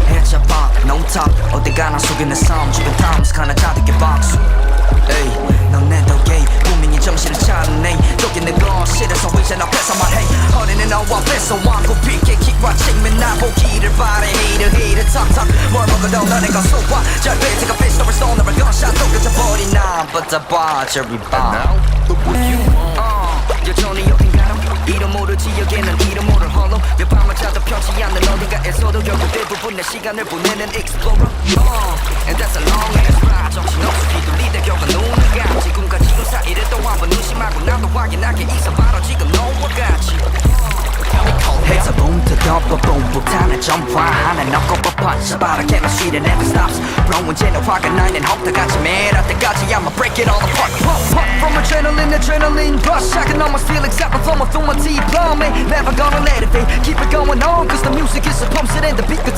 해쳐봐 no top 어디 가나 속에 내 삶 주변 times 하나 가득히 박수 에이 넌 내 덕에 분명히 정신을 차리네 여기 내 거실에서 이제 앞에서 말해 어린애 너와 뺏어왕고 픽게 키와 책면 나보기를 바래 헤이를 턱턱 뭘 먹어도 너네 건 소화 잘 뱉어가 피스톨을 쏘는 걸 gunshot 똑같아 버린 난 But the bar cherry bomb 여전히 어딘가로 이름 모르지 여기는 이름 모를 홀로 몇 밤을 자도 편치 않는 어딘가에서도 결국 대부분 내 시간을 보내는 explorer And that's a long ass ride 정신없이 휘둘리다 결국 눈을 감지 꿈과 지금 사이를 또 한번 의심하고 나도 확인하게 있어 바로 지금 너와 같이 해서 붐터 덮어 붐부탄에 점화하는 넣고 뻗어 바라게 마시는 never stops Bro 언제나 화가 나는 혹다같이 매일 할 때까지 I'ma break it all apart Pop from adrenaline rush I can almost feel excitement flowing through my teeth Blow me, never gonna let it be Keep it going on cause the music is a pump shit and the beat continues